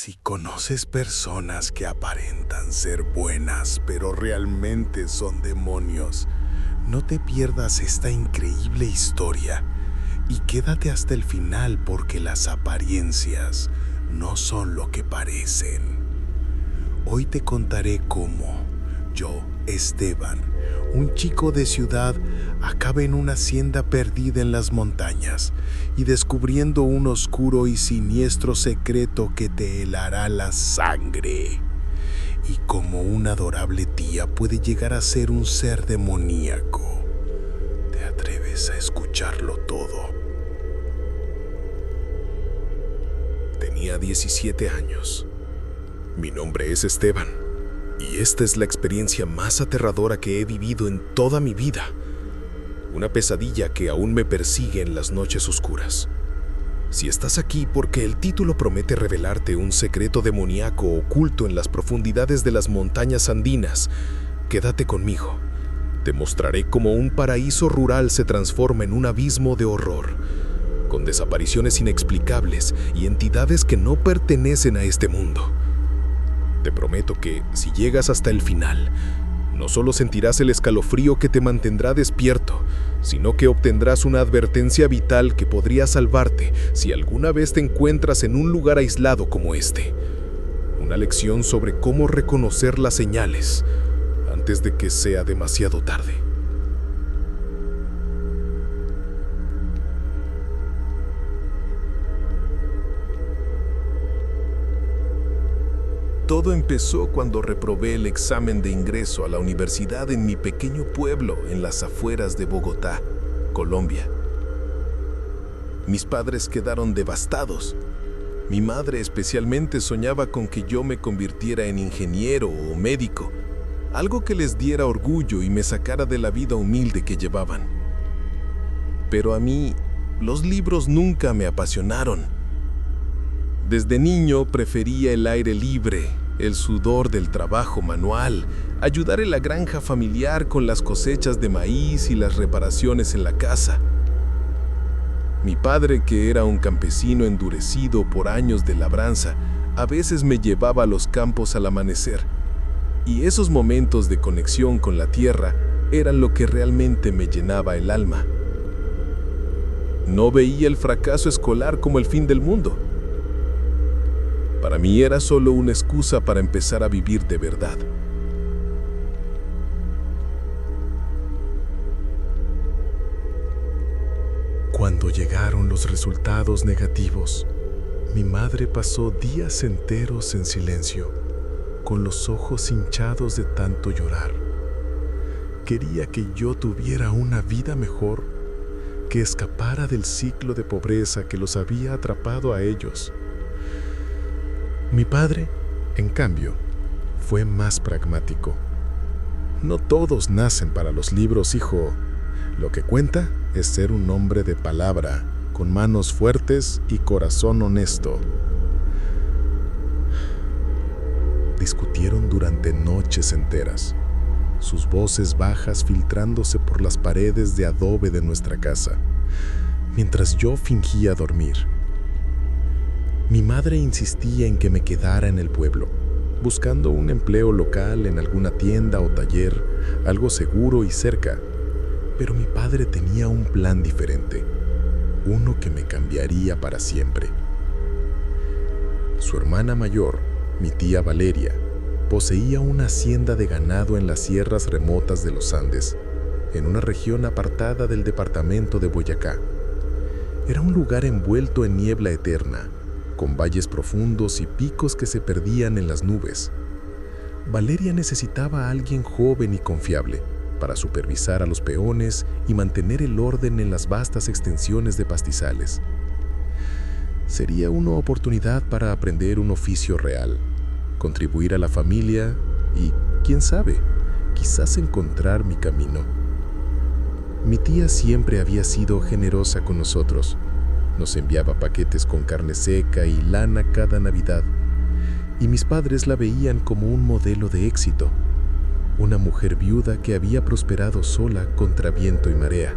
Si conoces personas que aparentan ser buenas, pero realmente son demonios, no te pierdas esta increíble historia y quédate hasta el final porque las apariencias no son lo que parecen. Hoy te contaré cómo yo, Esteban, un chico de ciudad, acaba en una hacienda perdida en las montañas y descubriendo un oscuro y siniestro secreto que te helará la sangre. Y como una adorable tía puede llegar a ser un ser demoníaco. ¿Te atreves a escucharlo todo? Tenía 17 años. Mi nombre es Esteban, y esta es la experiencia más aterradora que he vivido en toda mi vida. Una pesadilla que aún me persigue en las noches oscuras. Si estás aquí porque el título promete revelarte un secreto demoníaco oculto en las profundidades de las montañas andinas, quédate conmigo. Te mostraré cómo un paraíso rural se transforma en un abismo de horror, con desapariciones inexplicables y entidades que no pertenecen a este mundo. Te prometo que, si llegas hasta el final, no solo sentirás el escalofrío que te mantendrá despierto, sino que obtendrás una advertencia vital que podría salvarte si alguna vez te encuentras en un lugar aislado como este. Una lección sobre cómo reconocer las señales antes de que sea demasiado tarde. Todo empezó cuando reprobé el examen de ingreso a la universidad en mi pequeño pueblo en las afueras de Bogotá, Colombia. Mis padres quedaron devastados. Mi madre especialmente soñaba con que yo me convirtiera en ingeniero o médico, algo que les diera orgullo y me sacara de la vida humilde que llevaban. Pero a mí, los libros nunca me apasionaron. Desde niño prefería el aire libre, el sudor del trabajo manual, ayudar en la granja familiar con las cosechas de maíz y las reparaciones en la casa. Mi padre, que era un campesino endurecido por años de labranza, a veces me llevaba a los campos al amanecer, y esos momentos de conexión con la tierra eran lo que realmente me llenaba el alma. No veía el fracaso escolar como el fin del mundo. Para mí era solo una excusa para empezar a vivir de verdad. Cuando llegaron los resultados negativos, mi madre pasó días enteros en silencio, con los ojos hinchados de tanto llorar. Quería que yo tuviera una vida mejor, que escapara del ciclo de pobreza que los había atrapado a ellos. Mi padre, en cambio, fue más pragmático. No todos nacen para los libros, hijo. Lo que cuenta es ser un hombre de palabra, con manos fuertes y corazón honesto. Discutieron durante noches enteras, sus voces bajas filtrándose por las paredes de adobe de nuestra casa, mientras yo fingía dormir. Mi madre insistía en que me quedara en el pueblo, buscando un empleo local en alguna tienda o taller, algo seguro y cerca. Pero mi padre tenía un plan diferente, uno que me cambiaría para siempre. Su hermana mayor, mi tía Valeria, poseía una hacienda de ganado en las sierras remotas de los Andes, en una región apartada del departamento de Boyacá. Era un lugar envuelto en niebla eterna, con valles profundos y picos que se perdían en las nubes. Valeria necesitaba a alguien joven y confiable para supervisar a los peones y mantener el orden en las vastas extensiones de pastizales. Sería una oportunidad para aprender un oficio real, contribuir a la familia y, quién sabe, quizás encontrar mi camino. Mi tía siempre había sido generosa con nosotros. Nos enviaba paquetes con carne seca y lana cada Navidad, y mis padres la veían como un modelo de éxito, una mujer viuda que había prosperado sola contra viento y marea.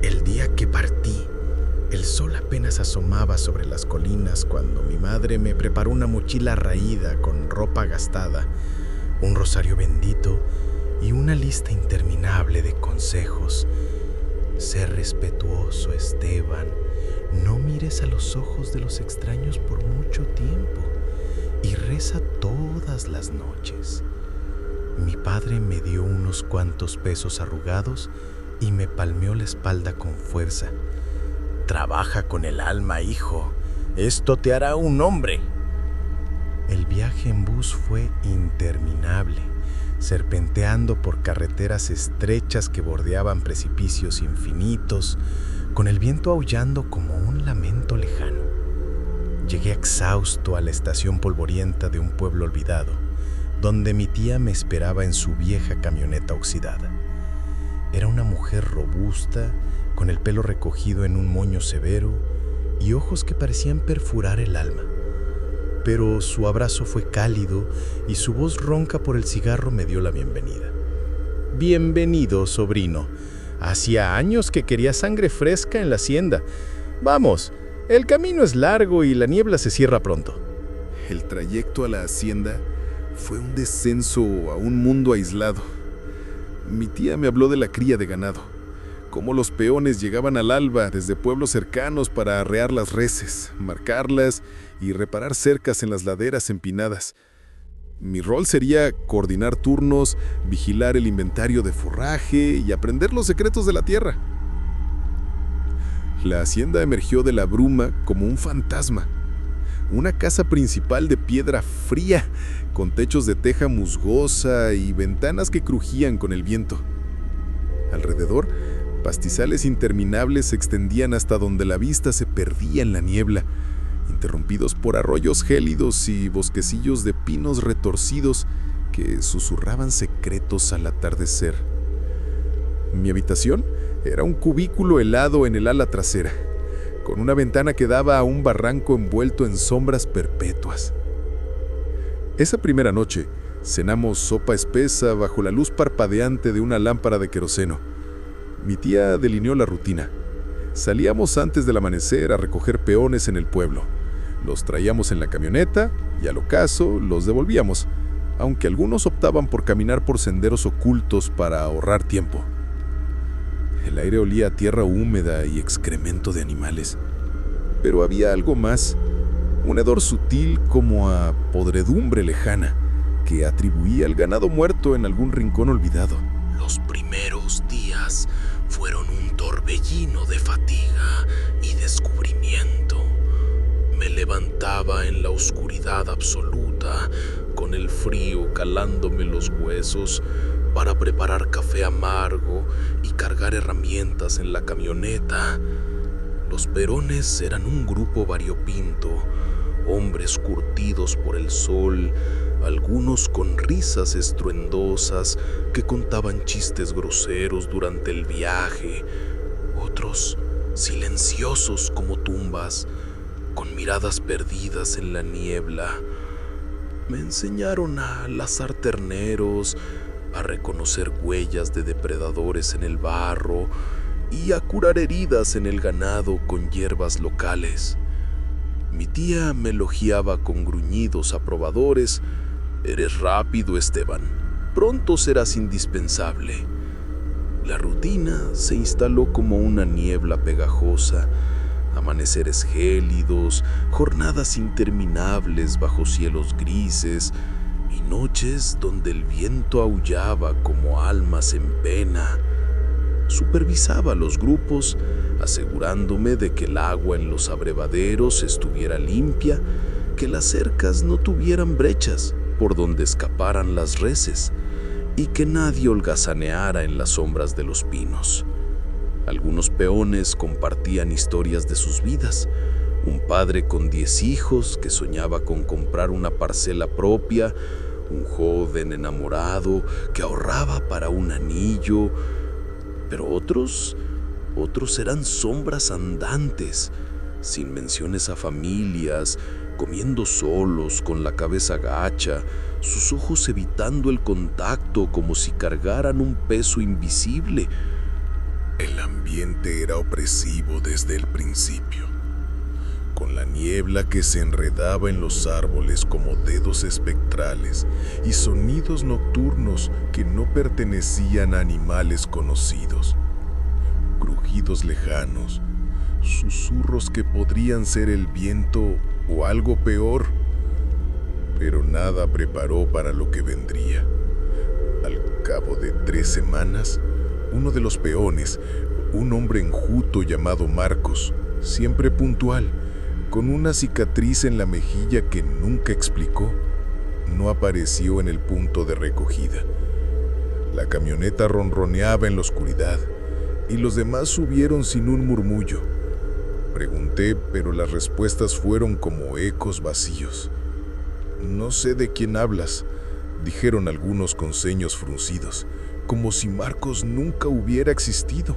El día que partí, El sol apenas asomaba sobre las colinas cuando mi madre me preparó una mochila raída con ropa gastada, un rosario bendito y una lista interminable de consejos. Sé respetuoso, Esteban. No mires a los ojos de los extraños por mucho tiempo y reza todas las noches. Mi padre me dio unos cuantos pesos arrugados y me palmeó la espalda con fuerza. Trabaja con el alma, hijo. Esto te hará un hombre. El viaje en bus fue interminable, serpenteando por carreteras estrechas que bordeaban precipicios infinitos, con el viento aullando como un lamento lejano. Llegué exhausto a la estación polvorienta de un pueblo olvidado, donde mi tía me esperaba en su vieja camioneta oxidada. Era una mujer robusta, con el pelo recogido en un moño severo y ojos que parecían perforar el alma. Pero su abrazo fue cálido y su voz ronca por el cigarro me dio la bienvenida. Bienvenido, sobrino. Hacía años que quería sangre fresca en la hacienda. Vamos, el camino es largo y la niebla se cierra pronto. El trayecto a la hacienda fue un descenso a un mundo aislado. Mi tía me habló de la cría de ganado, cómo los peones llegaban al alba desde pueblos cercanos para arrear las reses, marcarlas y reparar cercas en las laderas empinadas. Mi rol sería coordinar turnos, vigilar el inventario de forraje y aprender los secretos de la tierra. La hacienda emergió de la bruma como un fantasma. Una casa principal de piedra fría, con techos de teja musgosa y ventanas que crujían con el viento. Alrededor, pastizales interminables se extendían hasta donde la vista se perdía en la niebla, interrumpidos por arroyos gélidos y bosquecillos de pinos retorcidos que susurraban secretos al atardecer. Mi habitación era un cubículo helado en el ala trasera, con una ventana que daba a un barranco envuelto en sombras perpetuas. Esa primera noche, cenamos sopa espesa bajo la luz parpadeante de una lámpara de queroseno. Mi tía delineó la rutina. Salíamos antes del amanecer a recoger peones en el pueblo. Los traíamos en la camioneta y al ocaso los devolvíamos, aunque algunos optaban por caminar por senderos ocultos para ahorrar tiempo. El aire olía a tierra húmeda y excremento de animales. Pero había algo más, un hedor sutil como a podredumbre lejana, que atribuía al ganado muerto en algún rincón olvidado. Los primeros días fueron un torbellino de fatiga y descubrimiento. Me levantaba en la oscuridad absoluta, con el frío calándome los huesos, para preparar café amargo y cargar herramientas en la camioneta. Los perones eran un grupo variopinto, hombres curtidos por el sol, algunos con risas estruendosas que contaban chistes groseros durante el viaje, otros silenciosos como tumbas, con miradas perdidas en la niebla. Me enseñaron a lazar terneros, a reconocer huellas de depredadores en el barro y a curar heridas en el ganado con hierbas locales. Mi tía me elogiaba con gruñidos aprobadores. «Eres rápido, Esteban. Pronto serás indispensable». La rutina se instaló como una niebla pegajosa. Amaneceres gélidos, jornadas interminables bajo cielos grises y noches donde el viento aullaba como almas en pena. Supervisaba los grupos, asegurándome de que el agua en los abrevaderos estuviera limpia, que las cercas no tuvieran brechas por donde escaparan las reses y que nadie holgazaneara en las sombras de los pinos. Algunos peones compartían historias de sus vidas. Un padre con 10 hijos que soñaba con comprar una parcela propia, un joven enamorado que ahorraba para un anillo, pero otros eran sombras andantes, sin menciones a familias, comiendo solos con la cabeza gacha, sus ojos evitando el contacto como si cargaran un peso invisible. El ambiente era opresivo desde el principio, con la niebla que se enredaba en los árboles como dedos espectrales y sonidos nocturnos que no pertenecían a animales conocidos. Crujidos lejanos, susurros que podrían ser el viento o algo peor, pero nada preparó para lo que vendría. Al cabo de 3 semanas, uno de los peones, un hombre enjuto llamado Marcos, siempre puntual, con una cicatriz en la mejilla que nunca explicó, no apareció en el punto de recogida. La camioneta ronroneaba en la oscuridad y los demás subieron sin un murmullo. Pregunté, pero las respuestas fueron como ecos vacíos. «No sé de quién hablas», dijeron algunos con ceños fruncidos, como si Marcos nunca hubiera existido.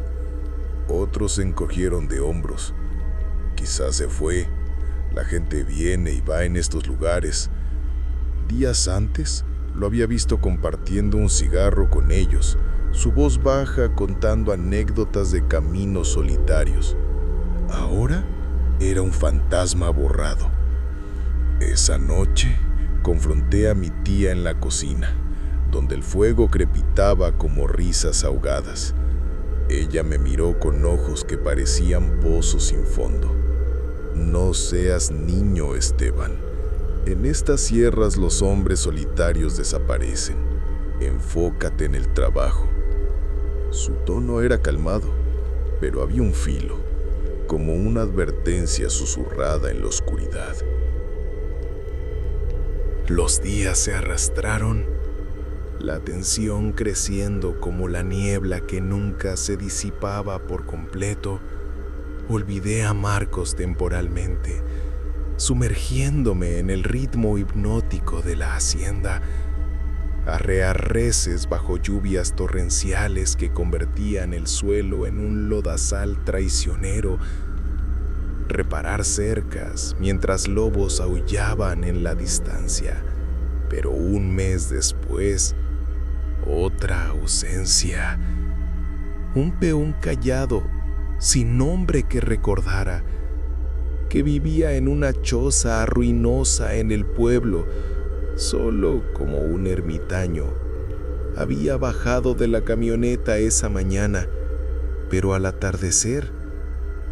Otros se encogieron de hombros. «Quizás se fue. La gente viene y va en estos lugares. Días antes lo había visto compartiendo un cigarro con ellos, su voz baja contando anécdotas de caminos solitarios. Ahora era un fantasma borrado». Esa noche confronté a mi tía en la cocina, donde el fuego crepitaba como risas ahogadas. Ella me miró con ojos que parecían pozos sin fondo. «No seas niño, Esteban. En estas sierras los hombres solitarios desaparecen. Enfócate en el trabajo». Su tono era calmado, pero había un filo, como una advertencia susurrada en la oscuridad. Los días se arrastraron, la tensión creciendo como la niebla que nunca se disipaba por completo. Olvidé a Marcos temporalmente, sumergiéndome en el ritmo hipnótico de la hacienda. Arrear reses bajo lluvias torrenciales que convertían el suelo en un lodazal traicionero. Reparar cercas mientras lobos aullaban en la distancia. Pero un mes después, otra ausencia. Un peón callado, sin nombre que recordara, que vivía en una choza ruinosa en el pueblo, solo como un ermitaño. Había bajado de la camioneta esa mañana, pero al atardecer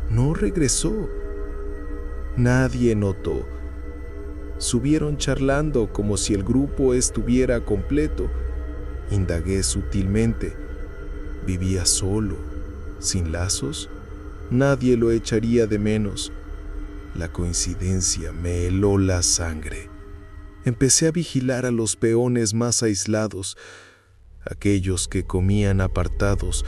no regresó. Nadie notó. Subieron charlando como si el grupo estuviera completo. Indagué sutilmente. Vivía solo, sin lazos. Nadie lo echaría de menos. La coincidencia me heló la sangre. Empecé a vigilar a los peones más aislados, aquellos que comían apartados,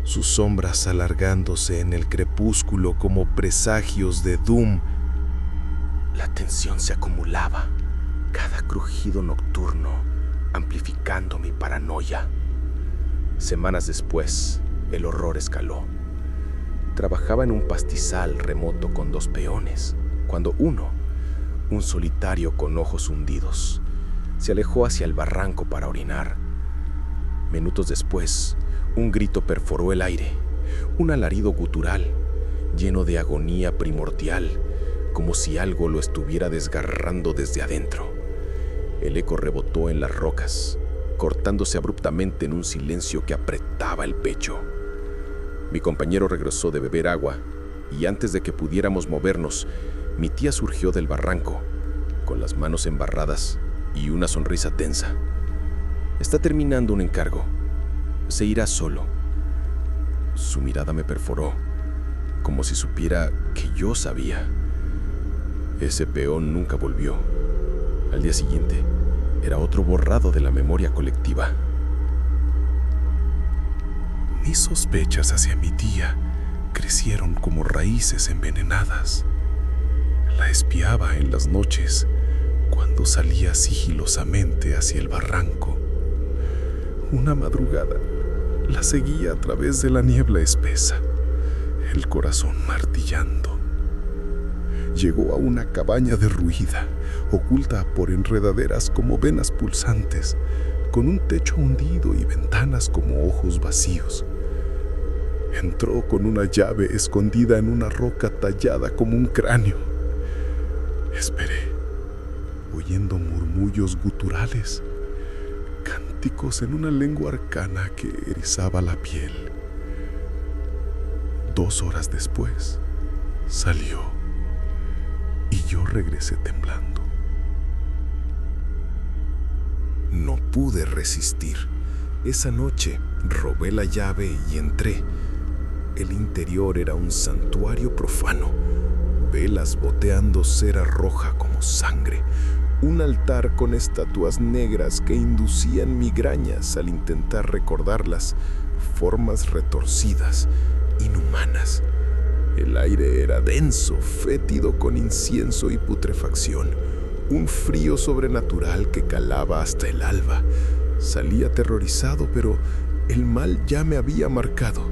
sus sombras alargándose en el crepúsculo como presagios de doom. La tensión se acumulaba, cada crujido nocturno amplificando mi paranoia. Semanas después, el horror escaló. Trabajaba en un pastizal remoto con 2 peones, cuando uno, un solitario con ojos hundidos, se alejó hacia el barranco para orinar. Minutos después, un grito perforó el aire, un alarido gutural, lleno de agonía primordial, como si algo lo estuviera desgarrando desde adentro. El eco rebotó en las rocas, cortándose abruptamente en un silencio que apretaba el pecho. Mi compañero regresó de beber agua, y antes de que pudiéramos movernos, mi tía surgió del barranco, con las manos embarradas y una sonrisa tensa. «Está terminando un encargo. Se irá solo». Su mirada me perforó, como si supiera que yo sabía. Ese peón nunca volvió. Al día siguiente, era otro borrado de la memoria colectiva. Mis sospechas hacia mi tía crecieron como raíces envenenadas. La espiaba en las noches, cuando salía sigilosamente hacia el barranco. Una madrugada, la seguía a través de la niebla espesa, el corazón martillando. Llegó a una cabaña derruida, oculta por enredaderas como venas pulsantes, con un techo hundido y ventanas como ojos vacíos. Entró con una llave escondida en una roca tallada como un cráneo. Esperé, oyendo murmullos guturales, cánticos en una lengua arcana que erizaba la piel. 2 horas después, salió y yo regresé temblando. No pude resistir. Esa noche robé la llave y entré. El interior era un santuario profano, velas boteando cera roja como sangre, un altar con estatuas negras que inducían migrañas al intentar recordarlas, formas retorcidas, inhumanas. El aire era denso, fétido con incienso y putrefacción, un frío sobrenatural que calaba hasta el alba. Salí aterrorizado, pero el mal ya me había marcado.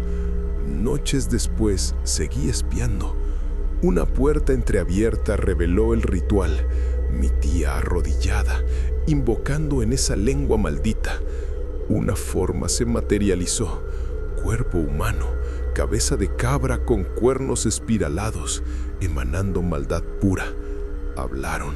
Noches después seguí espiando. Una puerta entreabierta reveló el ritual. Mi tía arrodillada, invocando en esa lengua maldita. Una forma se materializó. Cuerpo humano, cabeza de cabra con cuernos espiralados, emanando maldad pura. Hablaron,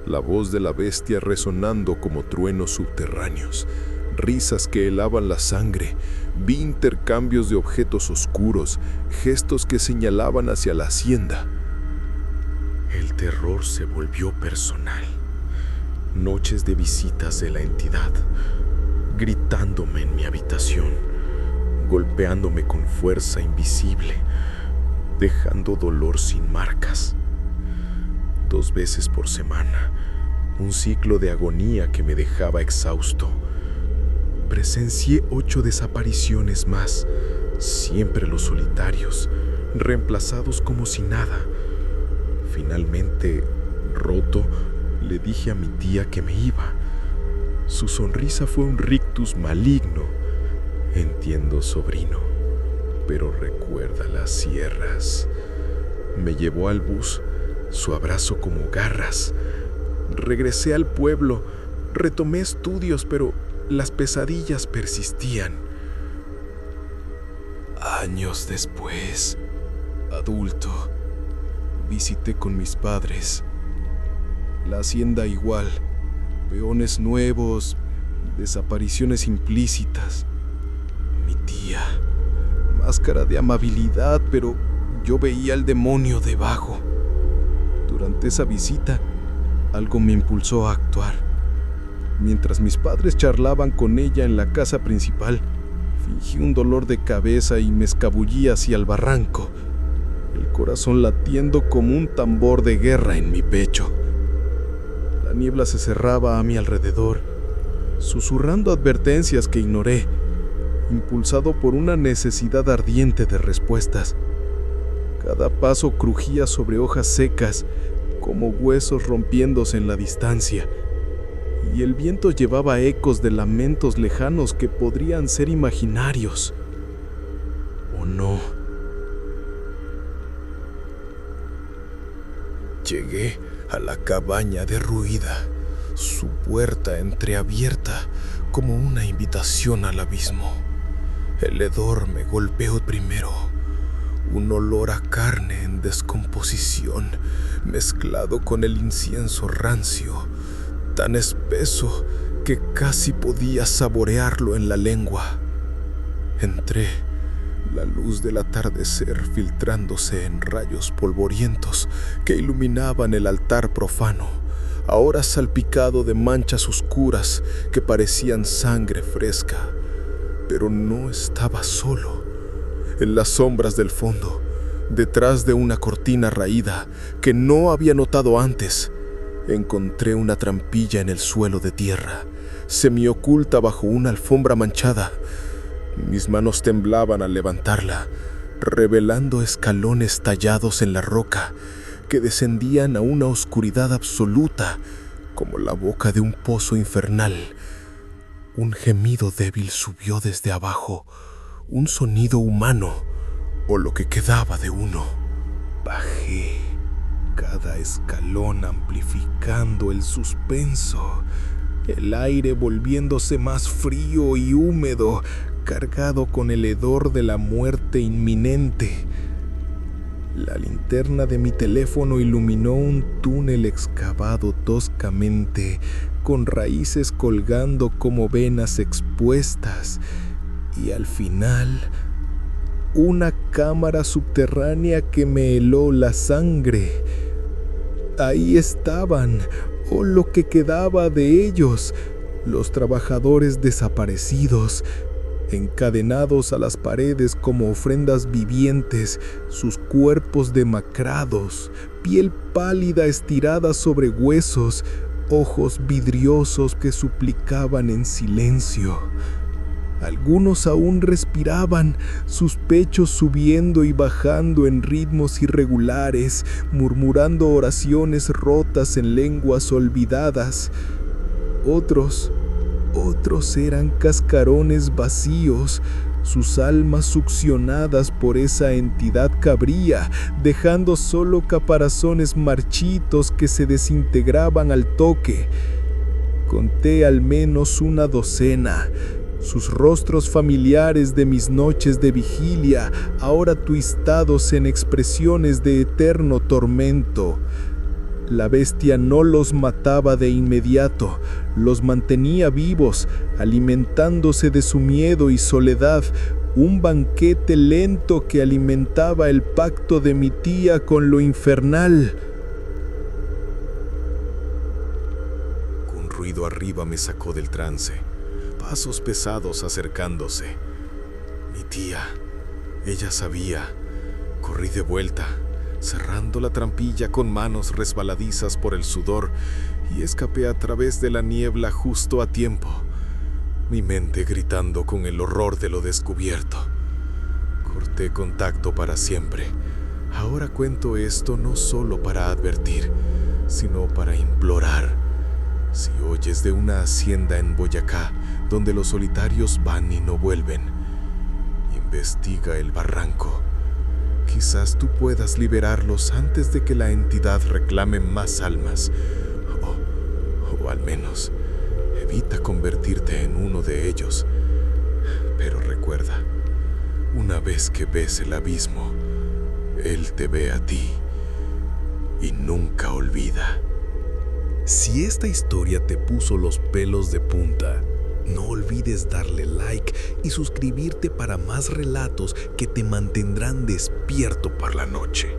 la voz de la bestia resonando como truenos subterráneos. Risas que helaban la sangre. Vi intercambios de objetos oscuros, gestos que señalaban hacia la hacienda. El terror se volvió personal. Noches de visitas de la entidad, gritándome en mi habitación, golpeándome con fuerza invisible, dejando dolor sin marcas. 2 veces por semana, un ciclo de agonía que me dejaba exhausto. Presencié 8 desapariciones más, siempre los solitarios, reemplazados como si nada. Finalmente, roto, le dije a mi tía que me iba. Su sonrisa fue un rictus maligno. Entiendo, sobrino, pero recuerda las sierras. Me llevó al bus, su abrazo como garras. Regresé al pueblo, retomé estudios, pero las pesadillas persistían. Años después, adulto, visité con mis padres. La hacienda igual, peones nuevos, desapariciones implícitas. Mi tía, máscara de amabilidad, pero yo veía al demonio debajo. Durante esa visita, algo me impulsó a actuar. Mientras mis padres charlaban con ella en la casa principal, fingí un dolor de cabeza y me escabullí hacia el barranco, el corazón latiendo como un tambor de guerra en mi pecho. La niebla se cerraba a mi alrededor, susurrando advertencias que ignoré, impulsado por una necesidad ardiente de respuestas. Cada paso crujía sobre hojas secas, como huesos rompiéndose en la distancia, y el viento llevaba ecos de lamentos lejanos que podrían ser imaginarios. ¿O no? Llegué a la cabaña derruida, su puerta entreabierta como una invitación al abismo. El hedor me golpeó primero, un olor a carne en descomposición, mezclado con el incienso rancio, tan espeso que casi podía saborearlo en la lengua. Entré, la luz del atardecer filtrándose en rayos polvorientos que iluminaban el altar profano, ahora salpicado de manchas oscuras que parecían sangre fresca. Pero no estaba solo. En las sombras del fondo, detrás de una cortina raída que no había notado antes, encontré una trampilla en el suelo de tierra, semioculta bajo una alfombra manchada. Mis manos temblaban al levantarla, revelando escalones tallados en la roca que descendían a una oscuridad absoluta, como la boca de un pozo infernal. Un gemido débil subió desde abajo, un sonido humano, o lo que quedaba de uno. Bajé, cada escalón amplificando el suspenso, el aire volviéndose más frío y húmedo cargado con el hedor de la muerte inminente. La linterna de mi teléfono iluminó un túnel excavado toscamente, con raíces colgando como venas expuestas, y al final, una cámara subterránea que me heló la sangre. Ahí estaban, o lo que quedaba de ellos, los trabajadores desaparecidos, encadenados a las paredes como ofrendas vivientes, sus cuerpos demacrados, piel pálida estirada sobre huesos, ojos vidriosos que suplicaban en silencio. Algunos aún respiraban, sus pechos subiendo y bajando en ritmos irregulares, murmurando oraciones rotas en lenguas olvidadas. Otros eran cascarones vacíos, sus almas succionadas por esa entidad cabría, dejando solo caparazones marchitos que se desintegraban al toque. Conté al menos una docena, sus rostros familiares de mis noches de vigilia, ahora twistados en expresiones de eterno tormento. La bestia no los mataba de inmediato, los mantenía vivos, alimentándose de su miedo y soledad, un banquete lento que alimentaba el pacto de mi tía con lo infernal. Un ruido arriba me sacó del trance, pasos pesados acercándose. Mi tía, ella sabía. Corrí de vuelta, cerrando la trampilla con manos resbaladizas por el sudor, y escapé a través de la niebla justo a tiempo, mi mente gritando con el horror de lo descubierto. Corté contacto para siempre. Ahora cuento esto no solo para advertir, sino para implorar. Si oyes de una hacienda en Boyacá, donde los solitarios van y no vuelven, investiga el barranco. Quizás tú puedas liberarlos antes de que la entidad reclame más almas. O al menos, evita convertirte en uno de ellos. Pero recuerda, una vez que ves el abismo, él te ve a ti y nunca olvida. Si esta historia te puso los pelos de punta, no olvides darle like y suscribirte para más relatos que te mantendrán despierto por la noche.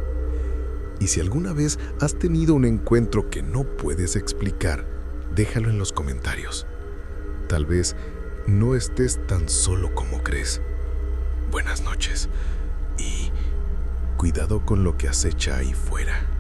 Y si alguna vez has tenido un encuentro que no puedes explicar, déjalo en los comentarios. Tal vez no estés tan solo como crees. Buenas noches y cuidado con lo que acecha ahí fuera.